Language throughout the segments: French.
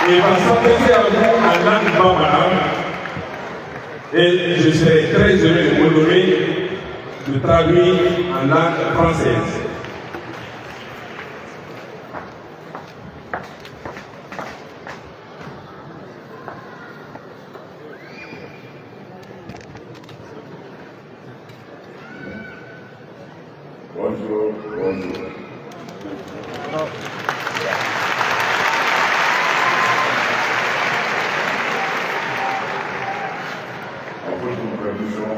et va s'adresser à vous en langue bambara. Et je serai très heureux de vous donner de traduire en langue française. Bonjour, bonjour. En votre permission,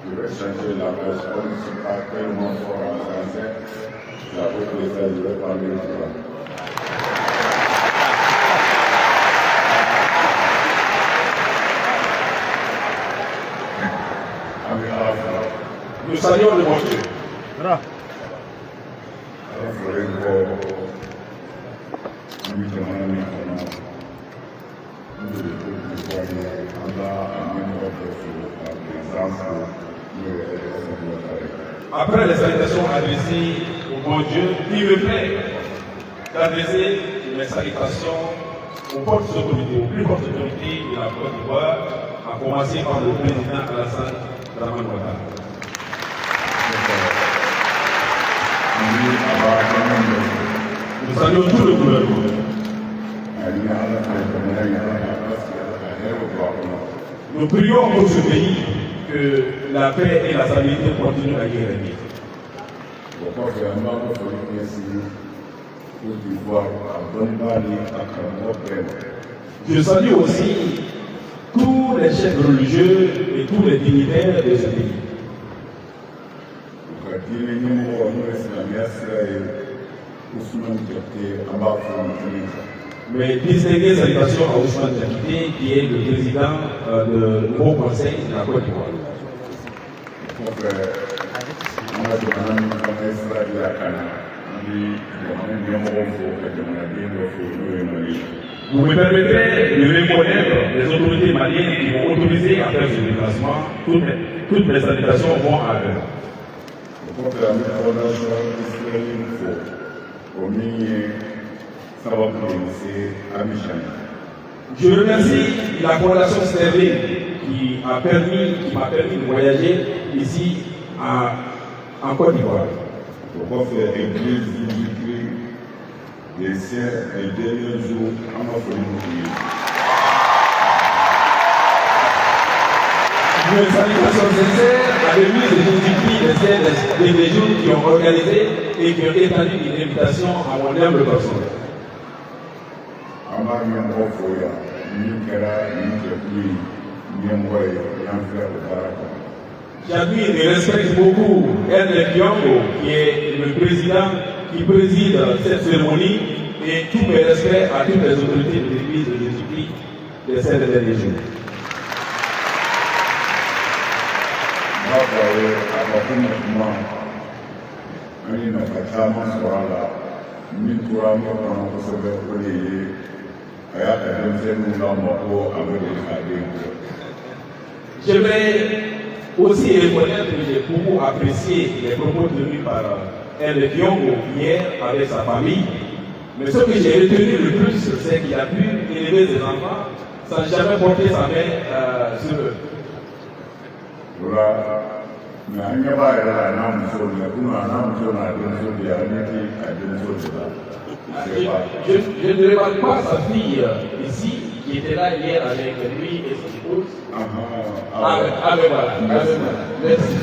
je vais changer la version, je ne suis pas tellement fort en français. La votre message, je vais parler au droit. Nous saluons le monsieur. Après les salutations adressées au bon Dieu, il me plaît d'adresser mes salutations aux fortes autorités, aux plus fortes autorités de la Côte d'Ivoire, à commencer par le président Alassane Dramane Ouattara. Nous saluons tout le gouvernement. Nous prions pour ce pays que la paix et la stabilité continuent à y régner. Je salue aussi tous les chefs religieux et tous les dignitaires de ce pays. Mes distinguées salutations à Ousmane Diakité, qui est le président du Haut Conseil de la Côte d'Ivoire. Vous me permettrez de reconnaître les autorités maliennes qui m'ont autorisé à faire ce déplacement. Toutes mes salutations vont à eux. Je remercie la Fondation Sterling qui m'a permis de voyager ici en Côte d'Ivoire. Les siens et derniers jours à ma famille. Mes salutations sincères à l'église de Jésus-Christ des siens des jours qui ont organisé et qui ont établi une invitation à mon humble personne. J'admire et respecte beaucoup Ernest Kiongo, qui est le président qui préside cette cérémonie, et tous mes respects à toutes les autorités de l'église de Jésus-Christ des 7 derniers jours. J'aimerais aussi reconnaître que j'ai beaucoup apprécié les propos tenus par Ernest Kiongo hier avec sa famille. Mais ce que j'ai retenu le plus, c'est qu'il a pu élever ses enfants sans jamais porter sa main sur eux. Je ne remarque pas sa fille ici, qui était là hier avec lui et son épouse. Merci.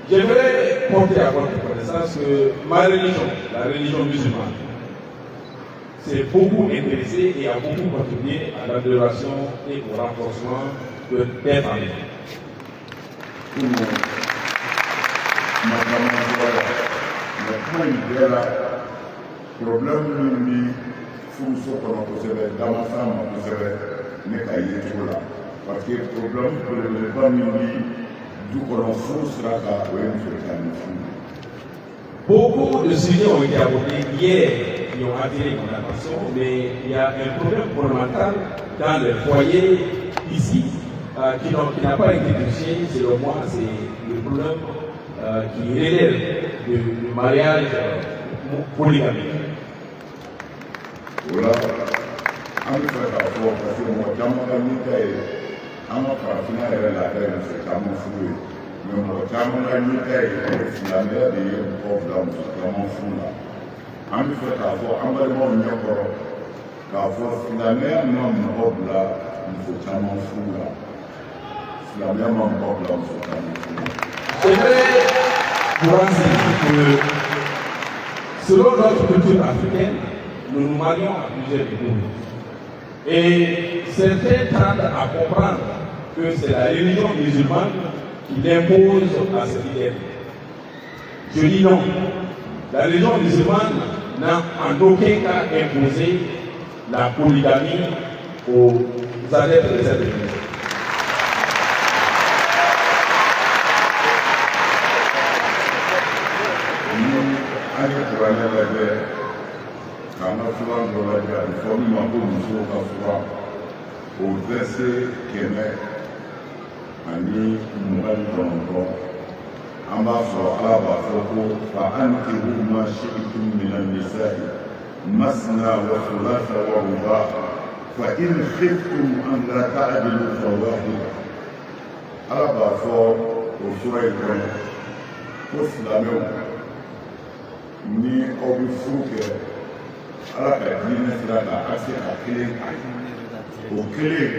J'aimerais porter à votre connaissance que ma religion, la religion musulmane, s'est beaucoup intéressée et a beaucoup contribué à l'amélioration et au renforcement des familles. Parce que le problème, le famille, d'où l'on fout sera beaucoup de sujets ont été abordés hier qui ont attiré mon attention, mais il y a un problème fondamental dans le foyer ici qui n'a pas été touché, selon moi, c'est le problème qui relève du mariage polygamique. Voilà. An bɛ fɛ k'a fɔ parce que mɔgɔ caman ka min ta ye an ka farafinna yɛrɛ laada ye muso caman furu ye mais mɔgɔ caman ka min ta ye silamɛya de ye mɔgɔ bila muso caman furu la an bɛ fɛ k'a fɔ an balimaw ɲɛkɔrɔ k'a fɔ silamɛya ma mɔgɔ bila muso caman furu la silamɛya ma mɔgɔ bila muso caman furu la. C'est vrai pour enseigner que selon notre culture africaine, nous nous marions à plusieurs niveaux. Et certains tendent à comprendre que c'est la religion musulmane qui l'impose à cette idée. Je dis non. La religion musulmane n'a en aucun cas imposé la polygamie aux adeptes de cette religion. K'an ka fura dɔ lajɛ a bɛ fɔ min ma ko musow ka fura o verset 129 an b'a sɔrɔ Ala b'a fɔ ko fa ankihu ma shi'tum mina nisa'i masna wa thulatha wa ruba' fa in khiftum an la ta'dilu fawahida. Ala b'a fɔ o sura in kɔnɔ ko silamɛw ni aw bɛ furu kɛ Ala ka diinɛ sira kan a se ka kelen o kelen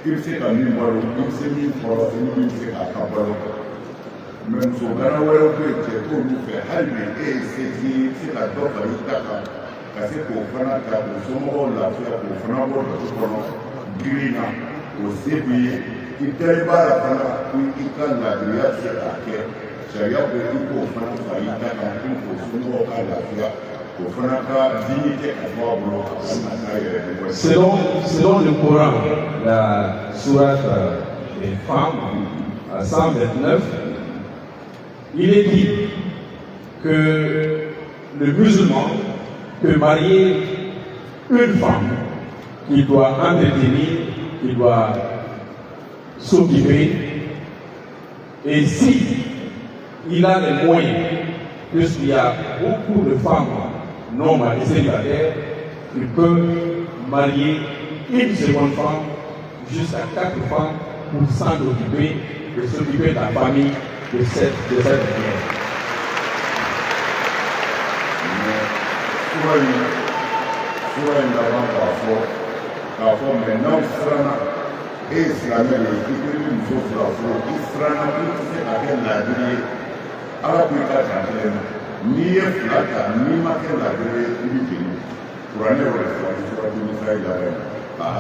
i bɛ se ka min balo i bɛ se min kɔrɔ i ni min bɛ se k'a ka balo mɛ muso gana wɛrɛw bɛ yen cɛ t'olu fɛ hali bi e ye se t'i ye i bɛ se ka dɔ fara i ta kan ka se k'o fana ta k'o somɔgɔw lafiya k'o fana bɔ dugu kɔnɔ girin na o se b'i ye i da i b'a la fana ko i ka ladiriya se k'a kɛ sariya bɛ i k'o fana fara i ta kan i k'o somɔgɔw ka lafiya. Selon le Coran, la sourate des femmes, à 129, il est dit que le musulman peut marier une femme qu'il doit entretenir, qu'il doit s'occuper, et si il a les moyens, puisqu'il y a beaucoup de femmes non mariés célibataires, il peut marier une seconde femme jusqu'à 4 femmes pour s'en occuper et s'occuper de la famille de cette manière. Maintenant, et silamɛ de i ko ni muso fila furu i siranna i tɛ se ka kɛ laadiri ye Ala ko i ka dan kelen ma n'i ye fila ta n'i ma kɛ laadiri ye i bɛ jeni kuranɛ y'o de fɔ i sɔrɔ denmisa yi labɛn.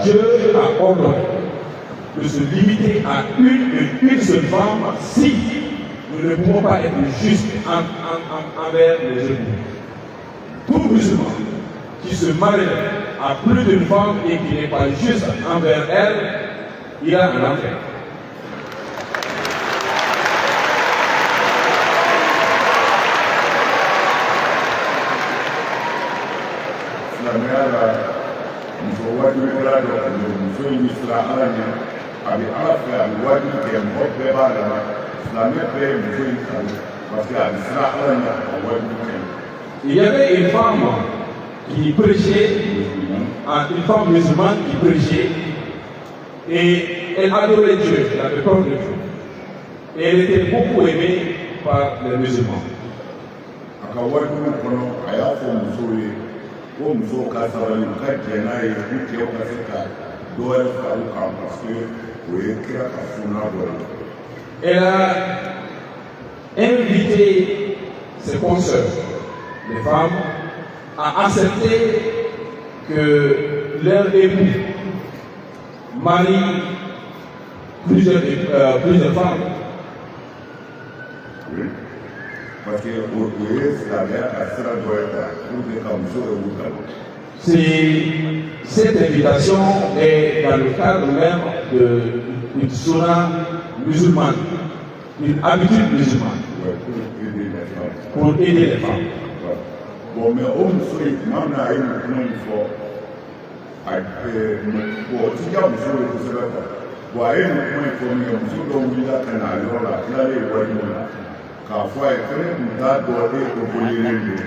Dieu a ordonné de se limiter à une seule femme si nous ne pouvons pas être justes envers les époux. Tout musulman qui se marie à plus d'une femme et qui n'est pas juste envers elle, il a un enfer. Silamɛya la muso wajibikɛla dɔ tun bɛ muso in siran Ala ɲɛ a bɛ Ala fɛ a bɛ wajibi kɛ mɔgɔ bɛɛ b'a la silamɛ bɛɛ ye muso in kanu parce que a bɛ siran Ala ɲɛ a wajibi kɛ. Il y avait une femme qui prêchait, une femme musulmane qui prêchait, et elle adorait Dieu, elle avait peur de Dieu. Et elle était beaucoup aimée par les musulmans. A ka wajibi kɔnɔ a y'a fɔ musow ye ko musow ka sabali u ka jɛn n'a ye u cɛw ka se ka dɔ wɛrɛ fara u kan parce que o ye kira ka funa dɔ ye. Elle a invité ses consoeurs, les femmes, à accepter que leur époux marie plusieurs femmes. Oui. Parce que o ye silamɛya ka sira dɔ ye quoi pour que ka muso yɛrɛ kanu. Cette invitation est dans le cadre même d'une sunna musulmane, d'une habitude musulmane, Ouais, pour aider les femmes. Bon, mais on me souhaite, moi, on a eu le nom fort. Bon, tu as me souhaité que c'est là. Bon, il y a un point pour nous, on se doit oublier la canal, là, là, les voyous. Car fois, il fallait nous donner au volet de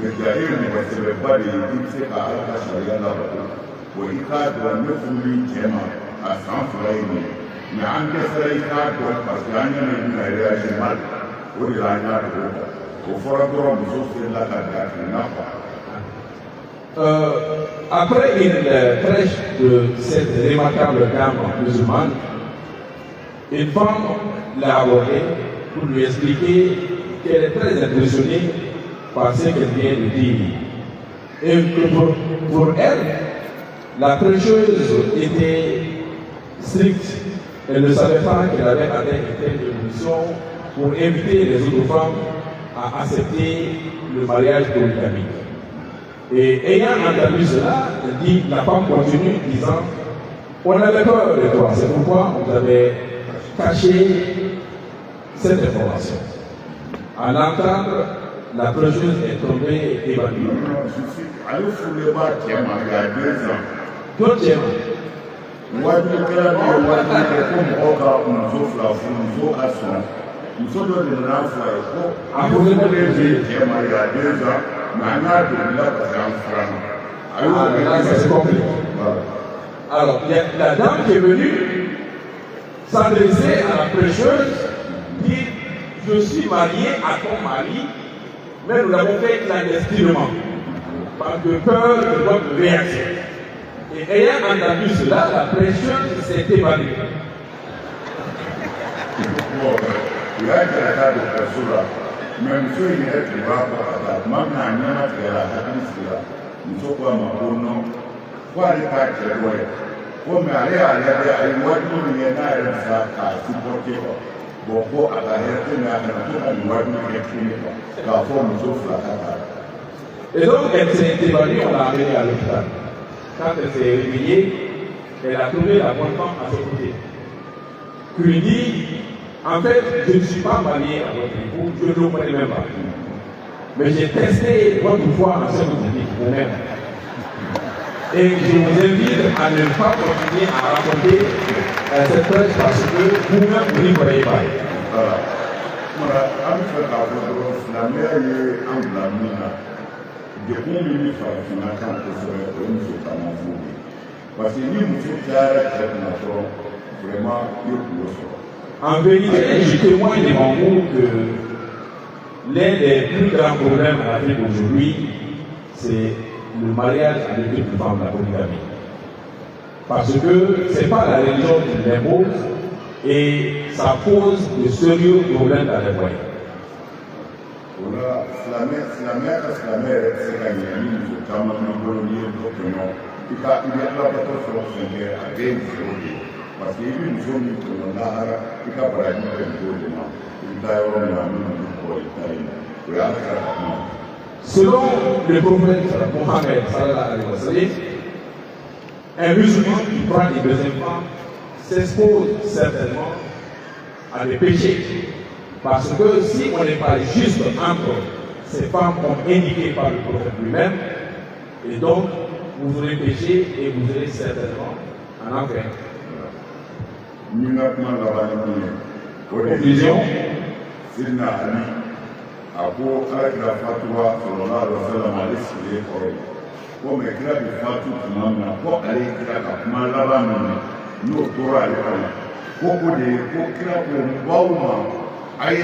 mais d'ailleurs, on ne savait pas les types à la charia là-bas. Bon, il y a de 9 000 à 100 francs. Mais en cas de cas, parce qu'il y a une réaction mal, au delà de la au fort de Rome, sauf la après une prêche de cette remarquable gamme musulmane, une femme l'a abordée pour lui expliquer qu'elle est très impressionnée par ce qu'elle vient de dire. Et que pour elle, la prêcheuse était stricte. Elle ne savait pas qu'elle avait atteint une telle évolution pour inviter les autres femmes à accepter le mariage polygamique. Et ayant entendu cela, elle dit, la femme continue disant, on avait peur de toi, c'est pourquoi on t'avait caché cette information. À l'entendre, la prêcheuse est tombée évanouie. Je suis allé sur le bas qui a marié 2 ans. D'autres tiens. Moi, je suis allé comme Oka, on souffle la foule, on souffle la son. Nous sommes dans un foyer. À vous de me qui a marié 2 ans, mais on a de là parce qu'un franc. Alors, là, c'est compliqué. Alors, la dame qui est venue s'adresser à la prêcheuse, dit, je suis marié à ton mari, mais nous l'avons fait clandestinement, par de peur de votre réaction. Et ayant entendu cela, la prêcheuse s'est évanouie. Bon, il y a une carte de personne, même si il y a des gens qui ont même un an qui est là, nous sommes pas mon nom, quoi les pas qui est loin. Comme aller à l'ouest, il y a un ça à supporter. Bon, pour à la réalité, mais à l'ouest, il y a un car pour nous offre la carte. Et donc, elle s'est évanouie, on l'a amenée à l'hôpital. Quand elle s'est réveillée, elle a trouvé la bonne femme à ses côtés. Qui lui dit, en fait, je ne suis pas marié à votre époux, je ne le connais même pas. Mais j'ai testé votre foi en ce que vous dites vous-même. Et je vous invite à ne pas continuer à raconter cette prêche parce que vous-même, vous n'y croyez pas. Voilà, en fait, la mère est en blamina. De combien de fois on a quand on se fait parce que nous, nous sommes vraiment en vérité, je témoigne devant vous que l'un des plus grands problèmes en Afrique aujourd'hui, c'est le mariage avec une femme, la polygamie. Parce que ce n'est pas la religion qui l'impose et ça pose de sérieux problèmes dans les foyers. Voilà, la mère, c'est la mère, c'est la mère, nous sommes en colonie, il y a la bataille sur le à parce qu'il y a une zone qui est là, il y a pas de selon le prophète Mohammed, un musulman qui prend des deuxièmes femmes s'expose certainement à des péchés. Parce que si on n'est pas juste entre ces femmes comme indiqué par le prophète lui-même, et donc vous aurez péché et vous aurez certainement en enfer. Conclusion. Sidna Ali, Abu Akra Fatwa, Sallallahu Alaihi Wasallam, Alice, comme éclat de Fatou, pour aller à Malabama, nous Torah, beaucoup de Pokra pour Bauma, Aïe,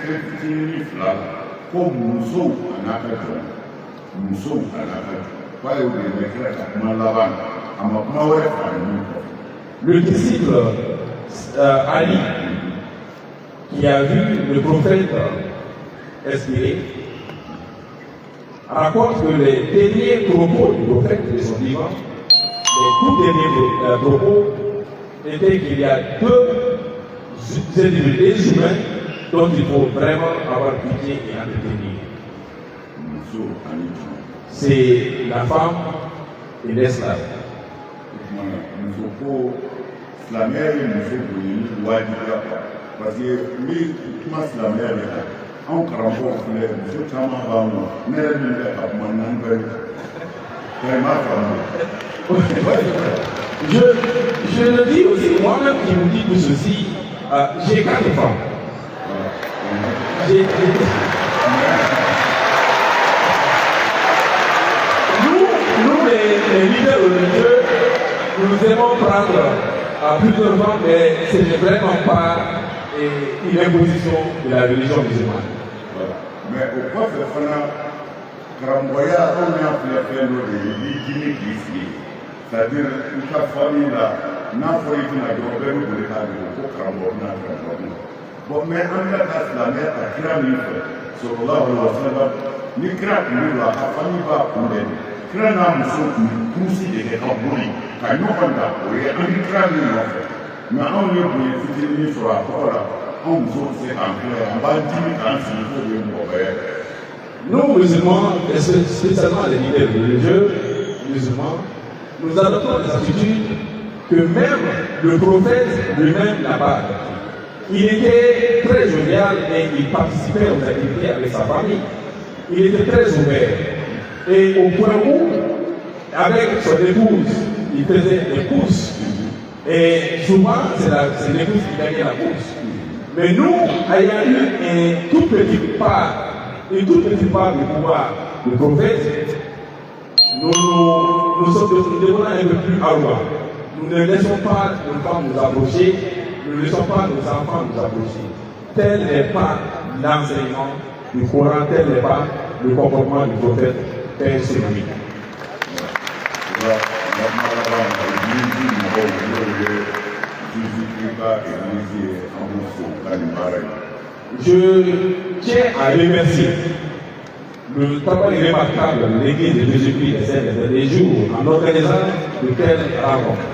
Fifty Flag, comme Moussou, en Afrique, Moussou, en Afrique, pas au décret à Malabama, à Mapmawé, le disciple Ali, qui a vu le prophète expirer, raconte que les derniers propos du prophète de son vivant, les tout derniers propos, étaient qu'il y a deux individus humains dont il faut vraiment avoir pitié et entretenir. C'est la femme et l'esclave. La mère est une chose pour parce que lui, comment la mère est anw karamɔgɔw filɛ muso caman b'an nɔ ne yɛrɛ min bɛ ka kuma n'an bɛɛ vraiment faamu. Je le dis aussi, moi-même qui vous dis tout ceci, j'ai 4 femmes. Nous les leaders religieux, nous aimons prendre plusieurs femmes, mais ce n'est vraiment pas une imposition de la religion musulmane. Mais au kɔfɛ fana karamɔgɔya anw y'a filɛ fɛn dɔ de ye i dimi k'i sigi c'est-à-dire i ka famille la n'a fɔra i tɛna dɔrɔn bɛɛ bɛ boli k'a dogo ko karamɔgɔ bɛna karamɔgɔ bɛna bon mais an bɛ ka silamɛ ta kira min fɛ sallallahu alaihi wa sallam ni kira tun bɛ don a ka famille b'a kunbɛn kira n'a muso tun bɛ kurusi de kɛ ka boli ka ɲɔgɔn ta o ye an bɛ kira min nɔfɛ mais anw ye bonya fitinin min sɔrɔ a tɔgɔ la anw muso bɛ se k'an filɛ an b'an dimi k'an sigi fo de mɔgɔ wɛrɛ. Nous, musulmans, et spécialement les leaders religieux musulmans, nous adoptons des attitudes que même le prophète lui-même n'a pas adoptées. Il était très jovial et il participait aux activités avec sa famille. Il était très ouvert. Et au point où, avec son épouse, il faisait des courses. Et souvent, c'est l'épouse qui gagnait la course. Mais nous, ayant eu une toute petite part du pouvoir du prophète, nous devenons un peu plus arrogants. Nous ne laissons pas nos femmes nous approcher, nous ne laissons pas nos enfants nous approcher. Tel n'est pas l'enseignement du Coran, tel n'est pas le comportement du prophète, Père sur lui. Je tiens à remercier le travail remarquable de l'Église de Jésus-Christ de ces derniers jours en organisant de telles rencontres.